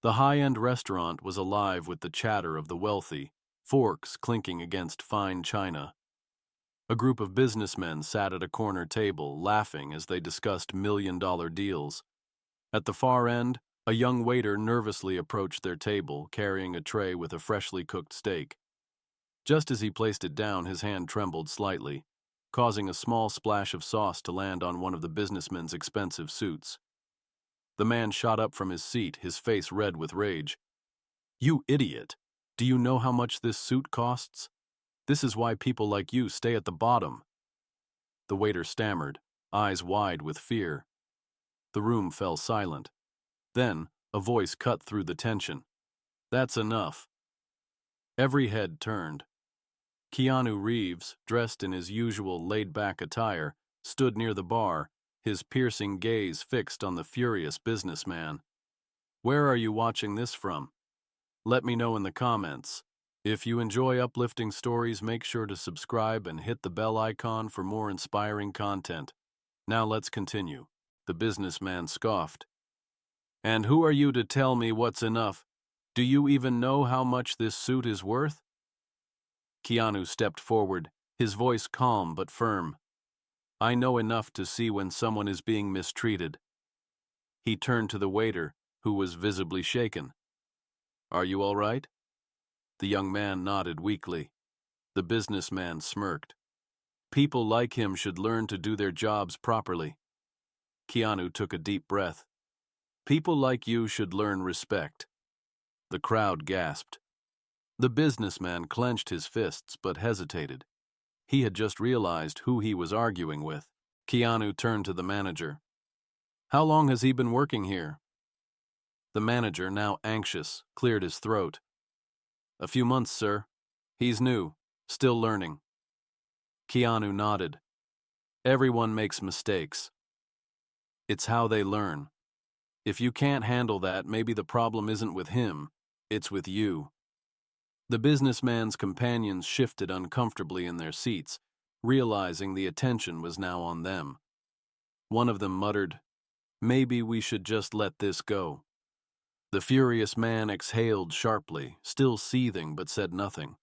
The high-end restaurant was alive with the chatter of the wealthy, forks clinking against fine china. A group of businessmen sat at a corner table, laughing as they discussed million-dollar deals. At the far end, a young waiter nervously approached their table, carrying a tray with a freshly cooked steak. Just as he placed it down, his hand trembled slightly, causing a small splash of sauce to land on one of the businessmen's expensive suits. The man shot up from his seat, his face red with rage. "You idiot! Do you know how much this suit costs? This is why people like you stay at the bottom." The waiter stammered, eyes wide with fear. The room fell silent. Then, a voice cut through the tension. "That's enough." Every head turned. Keanu Reeves, dressed in his usual laid-back attire, stood near the bar, his piercing gaze fixed on the furious businessman. "Where are you watching this from? Let me know in the comments. If you enjoy uplifting stories, make sure to subscribe and hit the bell icon for more inspiring content. Now let's continue." The businessman scoffed. "And who are you to tell me what's enough? Do you even know how much this suit is worth?" Keanu stepped forward, his voice calm but firm. "I know enough to see when someone is being mistreated." He turned to the waiter, who was visibly shaken. "Are you all right?" The young man nodded weakly. The businessman smirked. "People like him should learn to do their jobs properly." Keanu took a deep breath. "People like you should learn respect." The crowd gasped. The businessman clenched his fists but hesitated. He had just realized who he was arguing with. Keanu turned to the manager. "How long has he been working here?" The manager, now anxious, cleared his throat. "A few months, sir. He's new, still learning." Keanu nodded. "Everyone makes mistakes. It's how they learn. If you can't handle that, maybe the problem isn't with him, it's with you." The businessman's companions shifted uncomfortably in their seats, realizing the attention was now on them. One of them muttered, "Maybe we should just let this go." The furious man exhaled sharply, still seething but said nothing.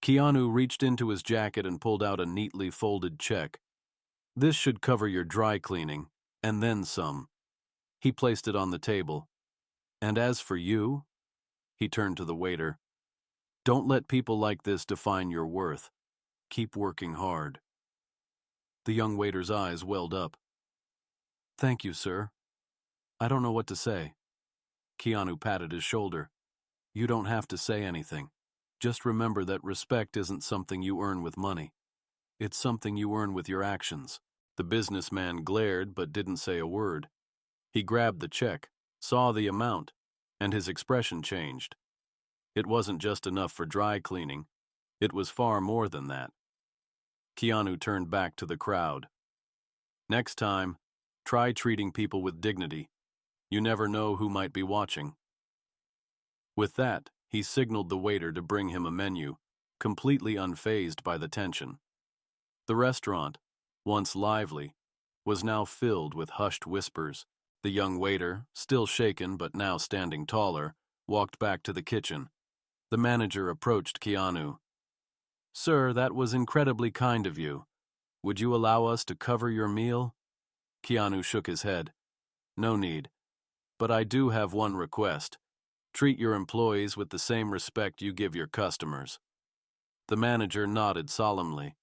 Keanu reached into his jacket and pulled out a neatly folded check. "This should cover your dry cleaning, and then some." He placed it on the table. "And as for you," he turned to the waiter, "don't let people like this define your worth. Keep working hard." The young waiter's eyes welled up. "Thank you, sir. I don't know what to say." Keanu patted his shoulder. "You don't have to say anything. Just remember that respect isn't something you earn with money. It's something you earn with your actions." The businessman glared but didn't say a word. He grabbed the check, saw the amount, and his expression changed. It wasn't just enough for dry cleaning. It was far more than that. Keanu turned back to the crowd. "Next time, try treating people with dignity. You never know who might be watching." With that, he signaled the waiter to bring him a menu, completely unfazed by the tension. The restaurant, once lively, was now filled with hushed whispers. The young waiter, still shaken but now standing taller, walked back to the kitchen. The manager approached Keanu. "Sir, that was incredibly kind of you. Would you allow us to cover your meal?" Keanu shook his head. "No need. But I do have one request. Treat your employees with the same respect you give your customers." The manager nodded solemnly.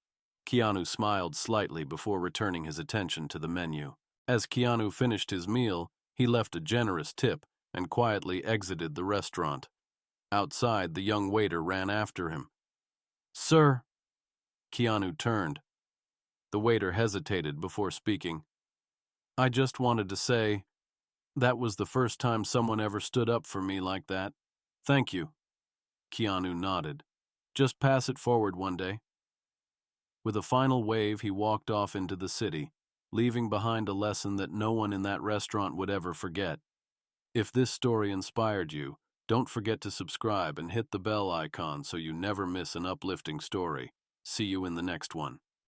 Keanu smiled slightly before returning his attention to the menu. As Keanu finished his meal, he left a generous tip and quietly exited the restaurant. Outside, the young waiter ran after him. "Sir." Keanu turned. The waiter hesitated before speaking. "I just wanted to say, that was the first time someone ever stood up for me like that. Thank you." Keanu nodded. "Just pass it forward one day." With a final wave, he walked off into the city, leaving behind a lesson that no one in that restaurant would ever forget. If this story inspired you, don't forget to subscribe and hit the bell icon so you never miss an uplifting story. See you in the next one.